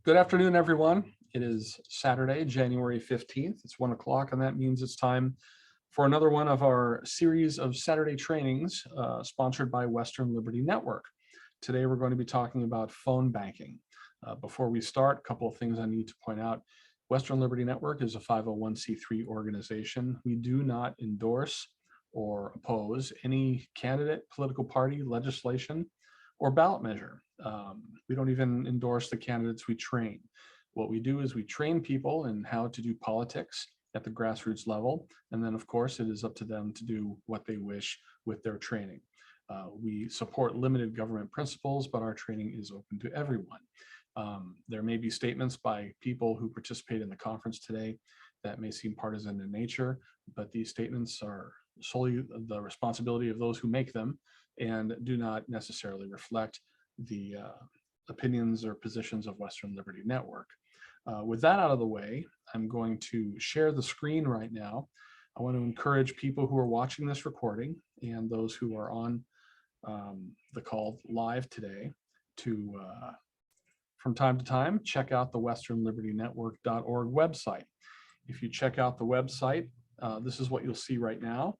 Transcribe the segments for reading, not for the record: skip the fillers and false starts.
Good afternoon, everyone. It is Saturday, January 15th. It's 1 o'clock, and that means it's time for another one of our series of Saturday trainings sponsored by Western Liberty Network. Today, we're going to be talking about phone banking. Before we start, a couple of things I need to point out. Western Liberty Network is a 501c3 organization. We do not endorse or oppose any candidate, political party, legislation, or ballot measure. We don't even endorse the candidates we train. What we do is we train people in how to do politics at the grassroots level. And then, of course, it is up to them to do what they wish with their training. We support limited government principles, but our training is open to everyone. There may be statements by people who participate in the conference today that may seem partisan in nature, but these statements are solely the responsibility of those who make them and do not necessarily reflect the opinions or positions of Western Liberty Network. With that out of the way, I'm going to share the screen right now. I want to encourage people who are watching this recording and those who are on the call live today to, from time to time, check out the westernlibertynetwork.org website. If you check out the website, this is what you'll see right now.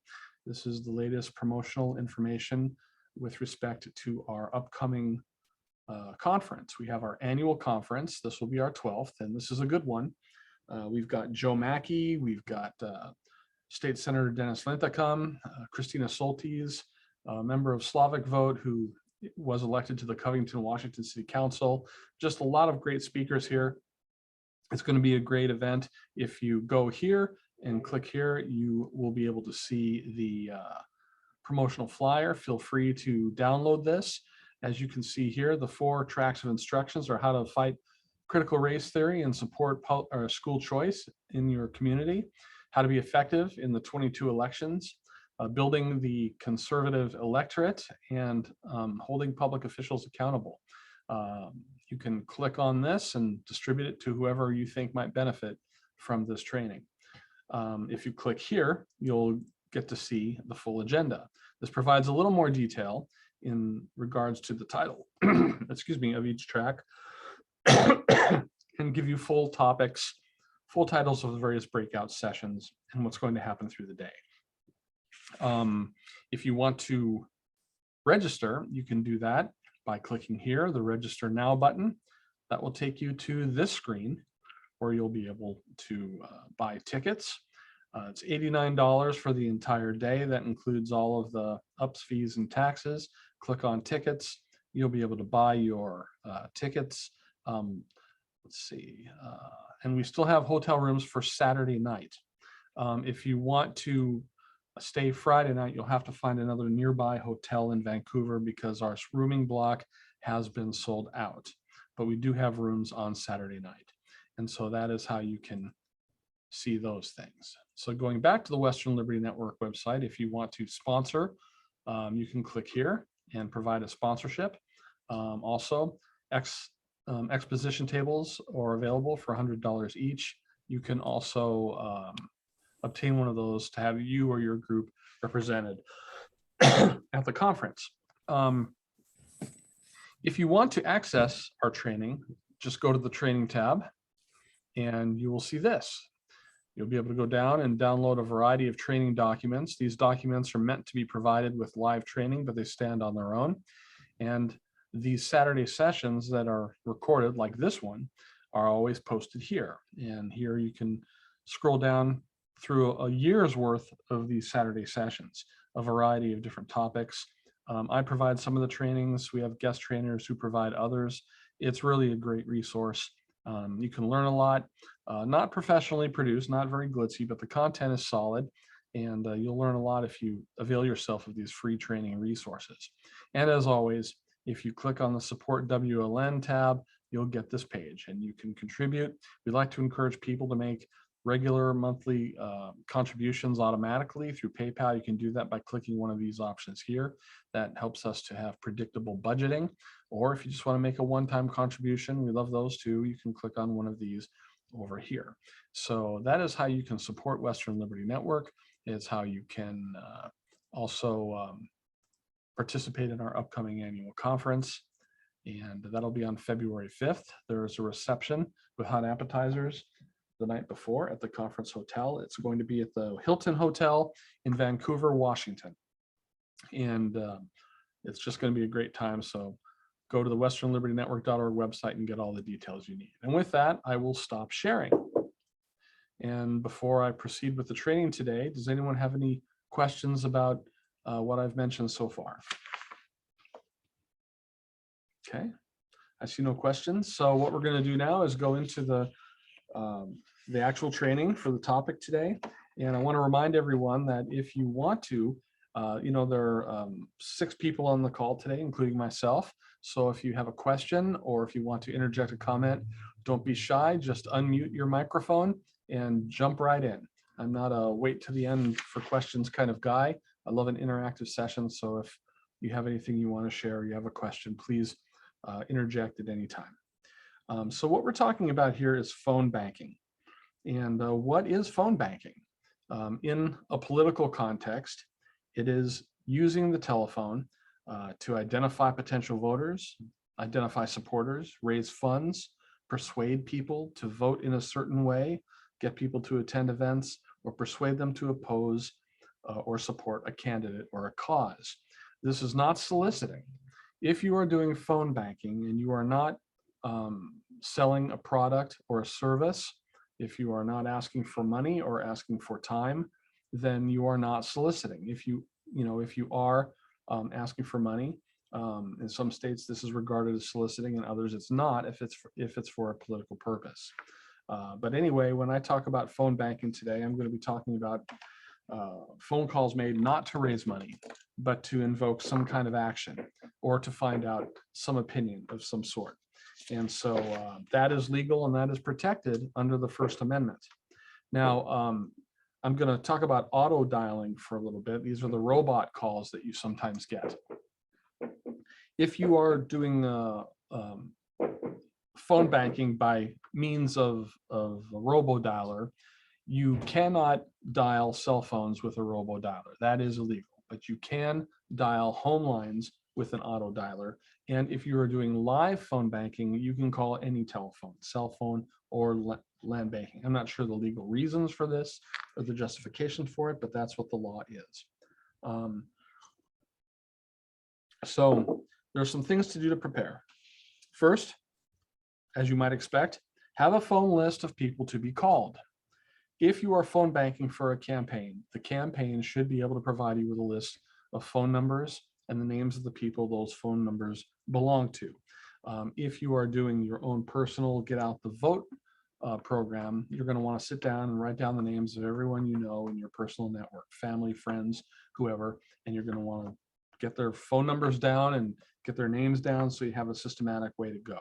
This is the latest promotional information with respect to our upcoming conference. We have our annual conference. This will be our 12th, and this is a good one. We've got Joe Mackey, we've got State Senator Dennis Linthicum, Christina Soltis, a member of Slavic Vote who was elected to the Covington, Washington City Council. Just a lot of great speakers here. It's going to be a great event. If you go here and click here, you will be able to see the promotional flyer. Feel free to download this. As you can see here, the 4 tracks of instructions are how to fight critical race theory and support school choice in your community, how to be effective in the 22 elections, building the conservative electorate, and holding public officials accountable. You can click on this and distribute it to whoever you think might benefit from this training. If you click here, you'll get to see the full agenda. This provides a little more detail in regards to the title, excuse me, of each track, and give you full topics, full titles of the various breakout sessions and what's going to happen through the day. If you want to register, you can do that by clicking here, the Register Now button. That will take you to this screen where you'll be able to buy tickets. It's $89 for the entire day. That includes all of the ups, fees, and taxes. Click on tickets. You'll be able to buy your tickets. Let's see. And we still have hotel rooms for Saturday night. If you want to stay Friday night, you'll have to find another nearby hotel in Vancouver because our rooming block has been sold out. But we do have rooms on Saturday night. And so that is how you can see those things. So going back to the Western Liberty Network website, if you want to sponsor, you can click here and provide a sponsorship. Also, exposition tables are available for $100 each. You can also obtain one of those to have you or your group represented at the conference. If you want to access our training, just go to the training tab and you will see this. You'll be able to go down and download a variety of training documents. These documents are meant to be provided with live training, but they stand on their own. And these Saturday sessions that are recorded, like this one, are always posted here. And here you can scroll down through a year's worth of these Saturday sessions, a variety of different topics. I provide some of the trainings. We have guest trainers who provide others. It's really a great resource. You can learn a lot, not professionally produced, not very glitzy, but the content is solid, and you'll learn a lot if you avail yourself of these free training resources. And as always, if you click on the Support WLN tab, you'll get this page and you can contribute. We like to encourage people to make regular monthly contributions automatically through PayPal. You can do that by clicking one of these options here. That helps us to have predictable budgeting. Or if you just want to make a one-time contribution, we love those too. You can click on one of these over here. So that is how you can support Western Liberty Network. It's how you can also participate in our upcoming annual conference. and that'll be on February 5th. There's a reception with hot appetizers the night before at the conference hotel. It's going to be at the Hilton Hotel in Vancouver, Washington. And it's just going to be a great time. So go to the westernlibertynetwork.org website and get all the details you need. And with that, I will stop sharing. And before I proceed with the training today, does anyone have any questions about what I've mentioned so far? Okay, I see no questions. So what we're going to do now is go into the actual training for the topic today. And I want to remind everyone that if you want to, there are 6 people on the call today, including myself. So if you have a question or if you want to interject a comment, don't be shy, just unmute your microphone and jump right in. I'm not a wait to the end for questions kind of guy. I love an interactive session. So if you have anything you want to share, you have a question, please interject at any time. So what we're talking about here is phone banking. And what is phone banking? In a political context, it is using the telephone to identify potential voters, identify supporters, raise funds, persuade people to vote in a certain way, get people to attend events, or persuade them to oppose or support a candidate or a cause. This is not soliciting. If you are doing phone banking and you are not selling a product or a service, if you are not asking for money or asking for time, then you are not soliciting. If you are asking for money, in some states this is regarded as soliciting, and others it's not if it's for a political purpose. But anyway, when I talk about phone banking today, I'm going to be talking about phone calls made not to raise money, but to invoke some kind of action or to find out some opinion of some sort. And so that is legal and that is protected under the First Amendment. Now, I'm going to talk about auto dialing for a little bit. These are the robot calls that you sometimes get. If you are doing phone banking by means of a robo-dialer, you cannot dial cell phones with a robo-dialer. That is illegal, but you can dial home lines with an auto dialer. And if you are doing live phone banking, you can call any telephone, cell phone, or land banking. I'm not sure the legal reasons for this or the justification for it, but that's what the law is. So there's some things to do to prepare. First, as you might expect, have a phone list of people to be called. If you are phone banking for a campaign, the campaign should be able to provide you with a list of phone numbers and the names of the people those phone numbers belong to. If you are doing your own personal get out the vote program, you're going to want to sit down and write down the names of everyone you know in your personal network, family, friends, whoever, and you're going to want to get their phone numbers down and get their names down so you have a systematic way to go.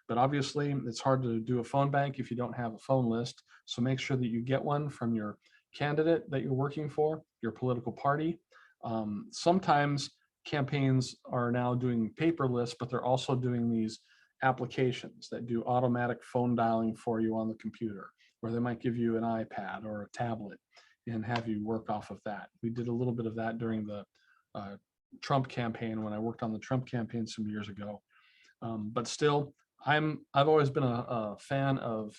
But obviously, it's hard to do a phone bank if you don't have a phone list. So make sure that you get one from your candidate that you're working for, your political party. Sometimes campaigns are now doing paper lists, but they're also doing these applications that do automatic phone dialing for you on the computer, where they might give you an iPad or a tablet and have you work off of that. We did a little bit of that during the Trump campaign when I worked on the Trump campaign some years ago. But still, I've always been a fan of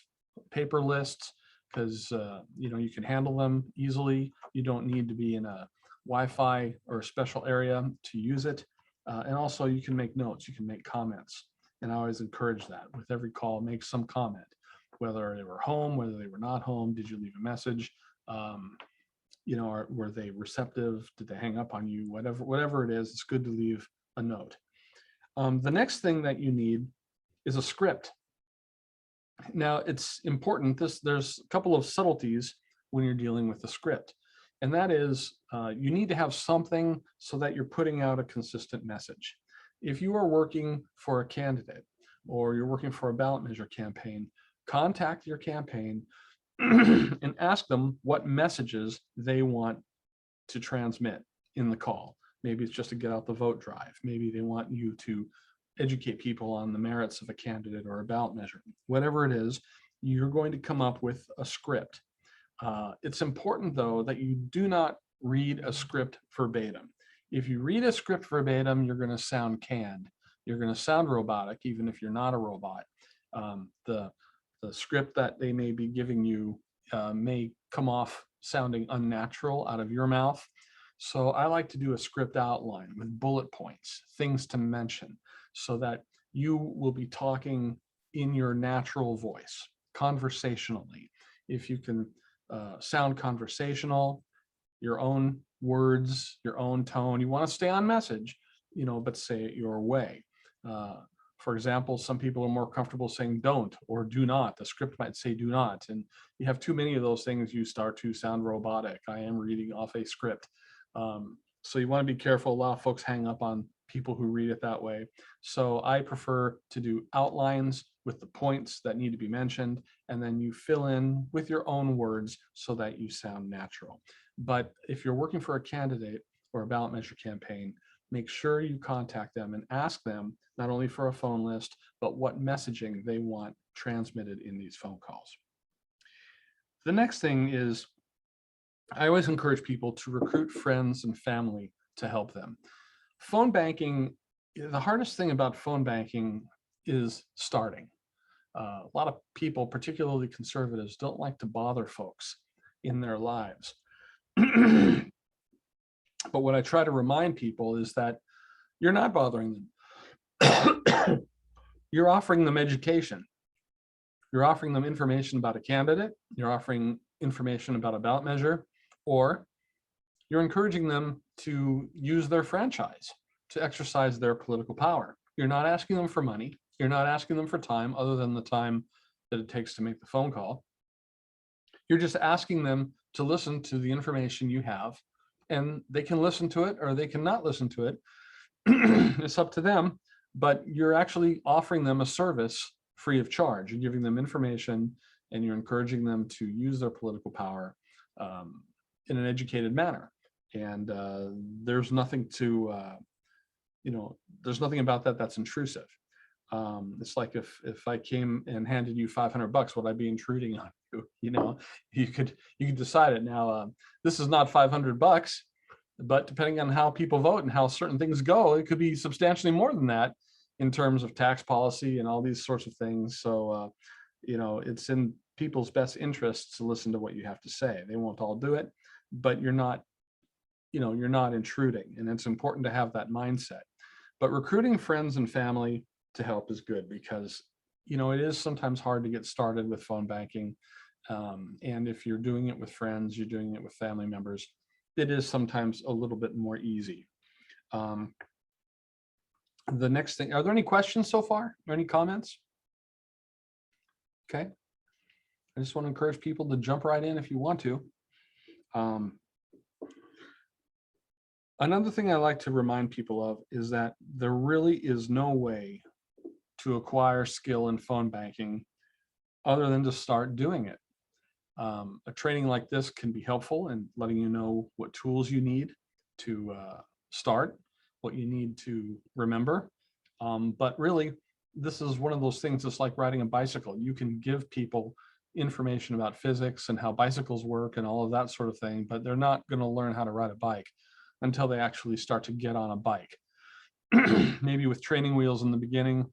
paper lists because you can handle them easily. You don't need to be in a Wi-Fi or a special area to use it. And also you can make notes, you can make comments. And I always encourage that. With every call, make some comment, whether they were home, whether they were not home, did you leave a message? Were they receptive? Did they hang up on you? Whatever it is, it's good to leave a note. The next thing that you need is a script. Now it's important, there's a couple of subtleties when you're dealing with the script. And that is, you need to have something so that you're putting out a consistent message. If you are working for a candidate or you're working for a ballot measure campaign, contact your campaign and ask them what messages they want to transmit in the call. Maybe it's just to get out the vote drive. Maybe they want you to educate people on the merits of a candidate or a ballot measure. Whatever it is, you're going to come up with a script. It's important, though, that you do not read a script verbatim. If you read a script verbatim, you're going to sound canned. You're going to sound robotic, even if you're not a robot. The script that they may be giving you may come off sounding unnatural out of your mouth. So I like to do a script outline with bullet points, things to mention, so that you will be talking in your natural voice, conversationally. If you can sound conversational, your own words, your own tone, you want to stay on message, but say it your way. For example, some people are more comfortable saying don't or do not. The script might say do not. And you have too many of those things, you start to sound robotic. I am reading off a script. So you want to be careful. A lot of folks hang up on people who read it that way. So I prefer to do outlines with the points that need to be mentioned, and then you fill in with your own words so that you sound natural. But if you're working for a candidate or a ballot measure campaign, make sure you contact them and ask them not only for a phone list, but what messaging they want transmitted in these phone calls. The next thing is, I always encourage people to recruit friends and family to help them. Phone banking, the hardest thing about phone banking is starting. A lot of people, particularly conservatives, don't like to bother folks in their lives. But what I try to remind people is that you're not bothering them. You're offering them education. You're offering them information about a candidate. You're offering information about a ballot measure, or you're encouraging them to use their franchise to exercise their political power. You're not asking them for money. You're not asking them for time other than the time that it takes to make the phone call. You're just asking them to listen to the information you have, and they can listen to it or they can not listen to it. It's up to them, but you're actually offering them a service free of charge. You're giving them information and you're encouraging them to use their political power in an educated manner. And there's nothing to, there's nothing about that that's intrusive. It's like if I came and handed you $500, would I be intruding on you? You could decide it. Now, this is not $500, but depending on how people vote and how certain things go, it could be substantially more than that in terms of tax policy and all these sorts of things. So, it's in people's best interests to listen to what you have to say. They won't all do it, but you're not intruding, and it's important to have that mindset. But recruiting friends and family to help is good, because it is sometimes hard to get started with phone banking, and if you're doing it with friends, you're doing it with family members, it is sometimes a little bit more easy. The next thing, are there any questions so far or any comments? Okay, I just want to encourage people to jump right in if you want to. Another thing I like to remind people of is that there really is no way to acquire skill in phone banking other than to start doing it. A training like this can be helpful in letting you know what tools you need to start, what you need to remember. But really, this is one of those things that's like riding a bicycle. You can give people information about physics and how bicycles work and all of that sort of thing, but they're not going to learn how to ride a bike until they actually start to get on a bike. Maybe with training wheels in the beginning,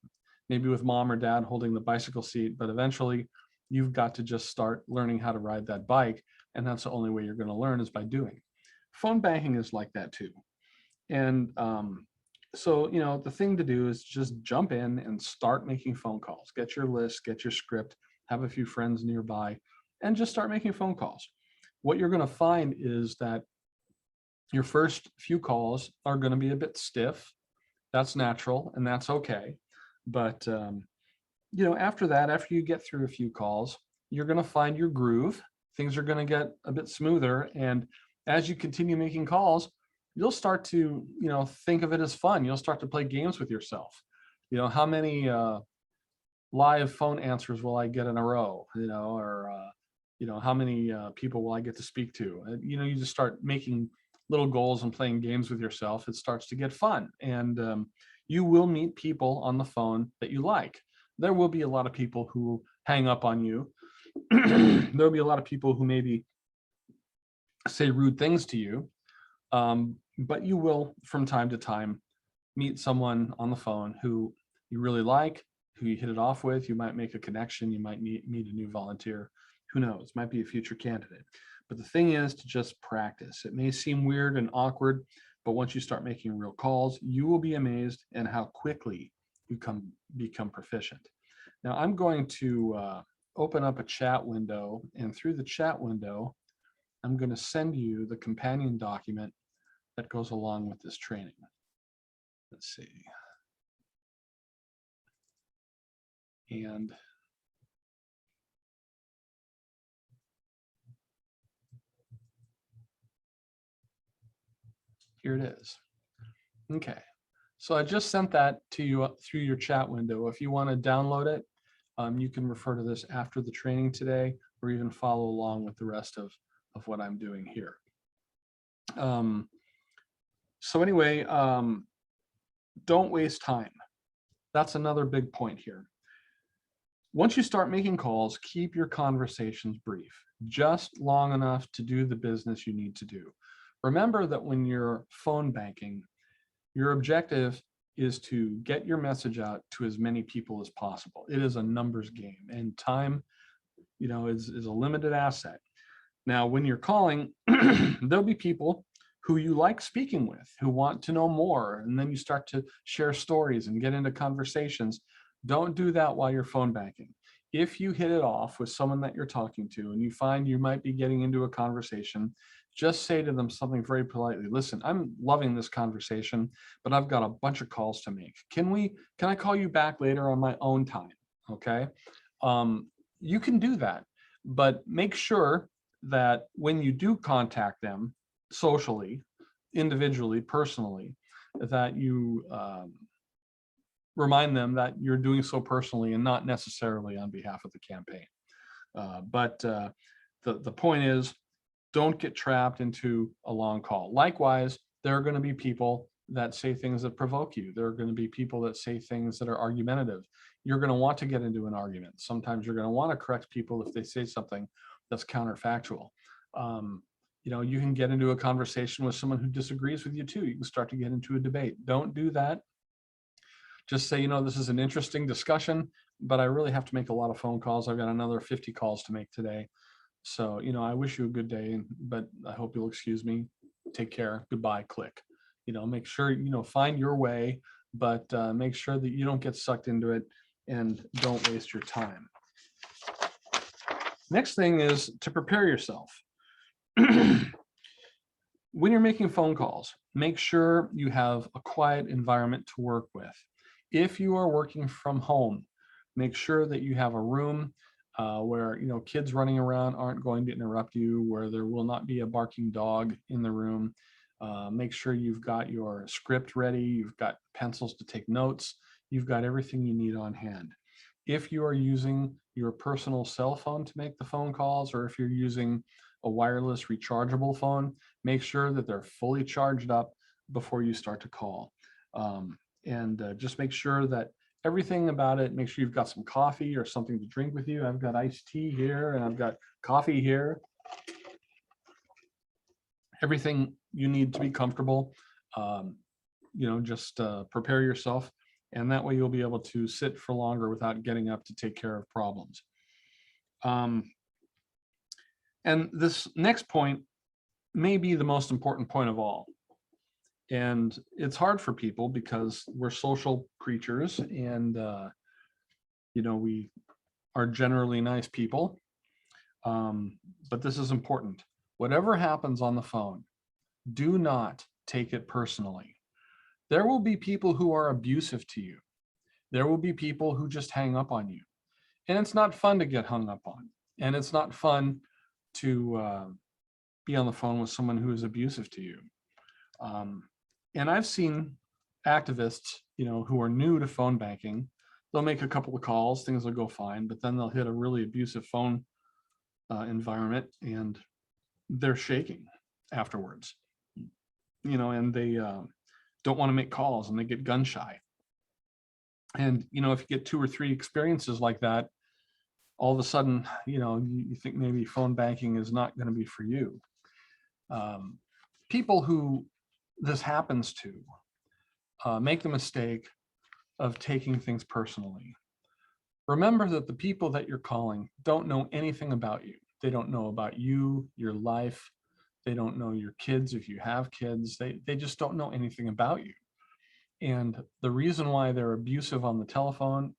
maybe with mom or dad holding the bicycle seat, but eventually you've got to just start learning how to ride that bike. And that's the only way you're going to learn, is by doing. Phone banking is like that too. And so, the thing to do is just jump in and start making phone calls. Get your list, get your script, have a few friends nearby, and just start making phone calls. What you're going to find is that your first few calls are going to be a bit stiff. That's natural, and that's okay. But, after that, after you get through a few calls, you're going to find your groove. Things are going to get a bit smoother. And as you continue making calls, you'll start to, think of it as fun. You'll start to play games with yourself. How many live phone answers will I get in a row? Or how many people will I get to speak to? You just start making little goals and playing games with yourself. It starts to get fun, and you will meet people on the phone that you like. There will be a lot of people who hang up on you. There'll be a lot of people who maybe say rude things to you. But you will, from time to time, meet someone on the phone who you really like, who you hit it off with. You might make a connection. You might meet a new volunteer. Who knows? Might be a future candidate. But the thing is to just practice. It may seem weird and awkward, but once you start making real calls, you will be amazed at how quickly you become proficient. Now I'm going to open up a chat window, and through the chat window, I'm going to send you the companion document that goes along with this training. Let's see. And here it is. Okay. So I just sent that to you through your chat window. If you want to download it, you can refer to this after the training today, or even follow along with the rest of what I'm doing here. So anyway, don't waste time. That's another big point here. Once you start making calls, keep your conversations brief, just long enough to do the business you need to do. Remember that when you're phone banking, your objective is to get your message out to as many people as possible. It is a numbers game, and time, is a limited asset. Now, when you're calling, there'll be people who you like speaking with, who want to know more, and then you start to share stories and get into conversations. Don't do that while you're phone banking. If you hit it off with someone that you're talking to and you find you might be getting into a conversation, just say to them something very politely. Listen, I'm loving this conversation, but I've got a bunch of calls to make. Can I call you back later on my own time? Okay. You can do that, but make sure that when you do contact them socially, individually, personally, that you remind them that you're doing so personally and not necessarily on behalf of the campaign. But the point is, don't get trapped into a long call. Likewise, there are going to be people that say things that provoke you. There are going to be people that say things that are argumentative. You're going to want to get into an argument. Sometimes you're going to want to correct people if they say something that's counterfactual. You can get into a conversation with someone who disagrees with you too. You can start to get into a debate. Don't do that. Just say, this is an interesting discussion, but I really have to make a lot of phone calls. I've got another 50 calls to make today. So, I wish you a good day, but I hope you'll excuse me. Take care. Goodbye. Click. Make sure, find your way, but make sure that you don't get sucked into it and don't waste your time. Next thing is to prepare yourself. When you're making phone calls, make sure you have a quiet environment to work with. If you are working from home, make sure that you have a room where kids running around aren't going to interrupt you, where there will not be a barking dog in the room. Make sure you've got your script ready, you've got pencils to take notes, you've got everything you need on hand. If you are using your personal cell phone to make the phone calls, or if you're using a wireless rechargeable phone, make sure that they're fully charged up before you start to call. Just make sure that everything about it, make sure you've got some coffee or something to drink with you. I've got iced tea here and I've got coffee here. Everything you need to be comfortable. Just prepare yourself, and that way you'll be able to sit for longer without getting up to take care of problems. And this next point may be the most important point of all. And it's hard for people because we're social creatures, and we are generally nice people. But this is important. Whatever happens on the phone, do not take it personally. There will be people who are abusive to you. There will be people who just hang up on you. And it's not fun to get hung up on. And it's not fun to be on the phone with someone who is abusive to you. And I've seen activists, who are new to phone banking. They'll make a couple of calls, things will go fine, but then they'll hit a really abusive phone environment, and they're shaking afterwards. And they don't want to make calls, and they get gun shy. And if you get 2 or 3 experiences like that, all of a sudden, you think maybe phone banking is not going to be for you. People who this happens to, make the mistake of taking things personally. Remember that the people that you're calling don't know anything about you. They don't know about you, your life. They don't know your kids if you have kids. They just don't know anything about you. And the reason why they're abusive on the telephone,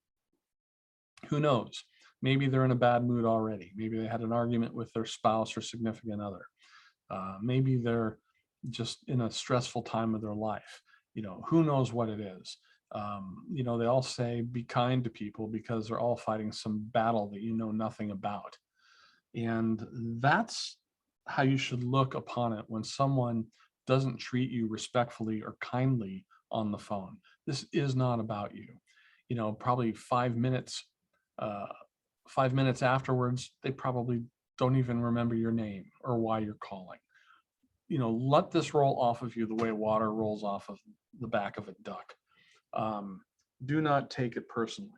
who knows? Maybe they're in a bad mood already. Maybe they had an argument with their spouse or significant other. Maybe they're just in a stressful time of their life. Who knows what it is? They all say be kind to people because they're all fighting some battle that you know nothing about. And that's how you should look upon it when someone doesn't treat you respectfully or kindly on the phone. This is not about you. Probably 5 minutes afterwards, they probably don't even remember your name or why you're calling. Let this roll off of you the way water rolls off of the back of a duck. Do not take it personally.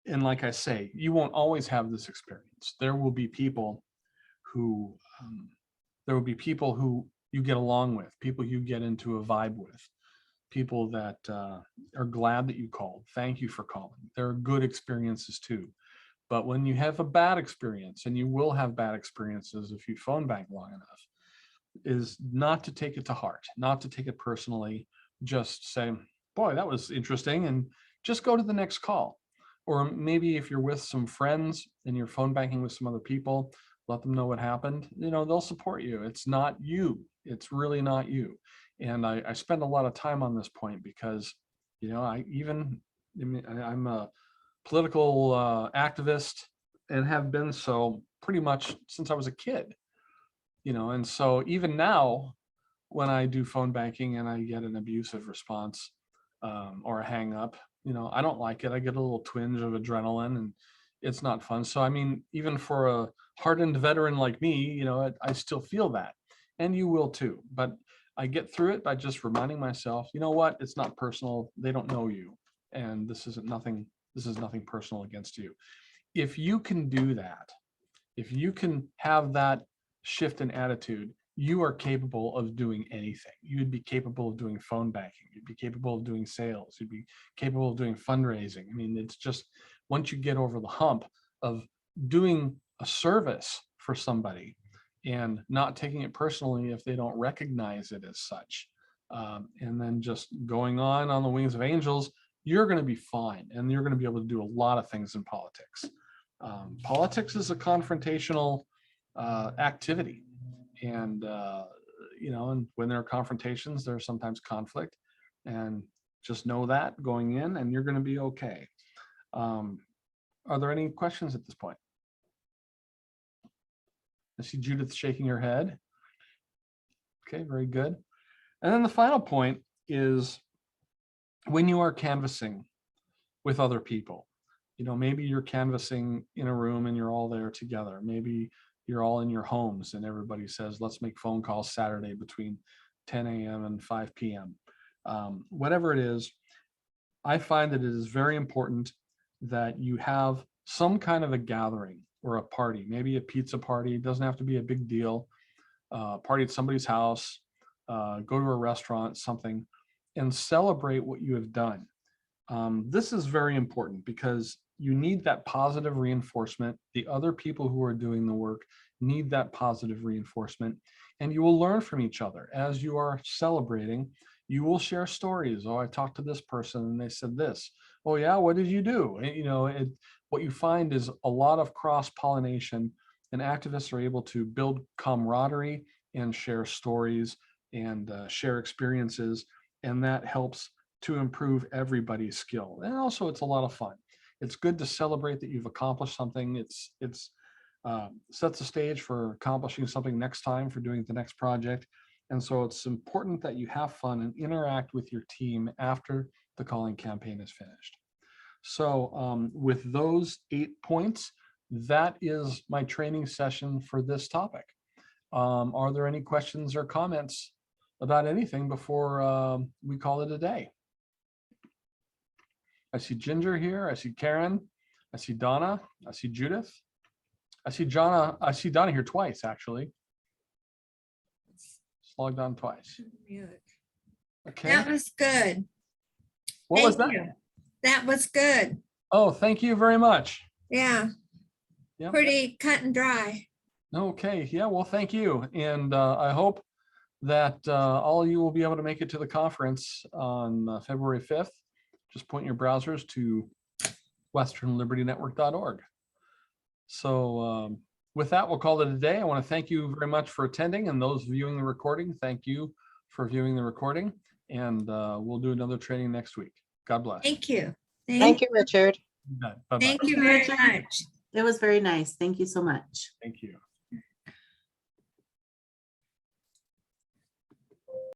And like I say, you won't always have this experience. There will be people who you get along with, people you get into a vibe with, people that are glad that you called. Thank you for calling. There are good experiences too. But when you have a bad experience, and you will have bad experiences if you phone bank long enough, is not to take it to heart, not to take it personally. Just say, boy, that was interesting, and just go to the next call. Or maybe if you're with some friends and you're phone banking with some other people, let them know what happened. They'll support you. It's not you. It's really not you. And I spend a lot of time on this point because, I'm a political activist and have been so pretty much since I was a kid. And so even now, when I do phone banking and I get an abusive response or a hang up, I don't like it. I get a little twinge of adrenaline and it's not fun. So, even for a hardened veteran like me, I still feel that, and you will too. But I get through it by just reminding myself, what? It's not personal. They don't know you. And this is nothing personal against you. If you can do that, if you can have that shift in attitude, you are capable of doing anything. You'd be capable of doing phone banking. You'd be capable of doing sales. You'd be capable of doing fundraising. It's just once you get over the hump of doing a service for somebody and not taking it personally if they don't recognize it as such, and then just going on the wings of angels, you're going to be fine. And you're going to be able to do a lot of things in politics. Politics is a confrontational activity. And, and when there are confrontations, there's sometimes conflict, and just know that going in, and you're going to be okay. Are there any questions at this point? I see Judith shaking her head. Okay, very good. And then the final point is when you are canvassing with other people, maybe you're canvassing in a room and you're all there together. Maybe you're all in your homes and everybody says, let's make phone calls Saturday between 10 a.m. and 5 p.m. Whatever it is, I find that it is very important that you have some kind of a gathering or a party, maybe a pizza party. It doesn't have to be a big deal. Party at somebody's house, go to a restaurant, something, and celebrate what you have done. This is very important because you need that positive reinforcement. The other people who are doing the work need that positive reinforcement, and you will learn from each other. As you are celebrating, you will share stories. Oh, I talked to this person and they said this. Oh yeah, what did you do? And, what you find is a lot of cross-pollination, and activists are able to build camaraderie and share stories and share experiences, and that helps to improve everybody's skill. And also it's a lot of fun. It's good to celebrate that you've accomplished something. It's sets the stage for accomplishing something next time, for doing the next project. And so it's important that you have fun and interact with your team after the calling campaign is finished. So with those 8 points, that is my training session for this topic. Are there any questions or comments about anything before we call it a day? I see Ginger here. I see Karen. I see Donna. I see Judith. I see Jonna. I see Donna here twice, actually. It's logged on twice. Okay. That was good. What was Thank that? you. That was good. Oh, thank you very much. Yeah. Yep. Pretty cut and dry. Okay. Yeah. Well, thank you. And I hope that all of you will be able to make it to the conference on February 5th. Just point your browsers to westernlibertynetwork.org. So with that, we'll call it a day. I want to thank you very much for attending, and those viewing the recording, thank you for viewing the recording. And we'll do another training next week. God bless. Thank you. Thank you, Richard. Bye-bye. Thank you very much. It was very nice. Thank you so much. Thank you.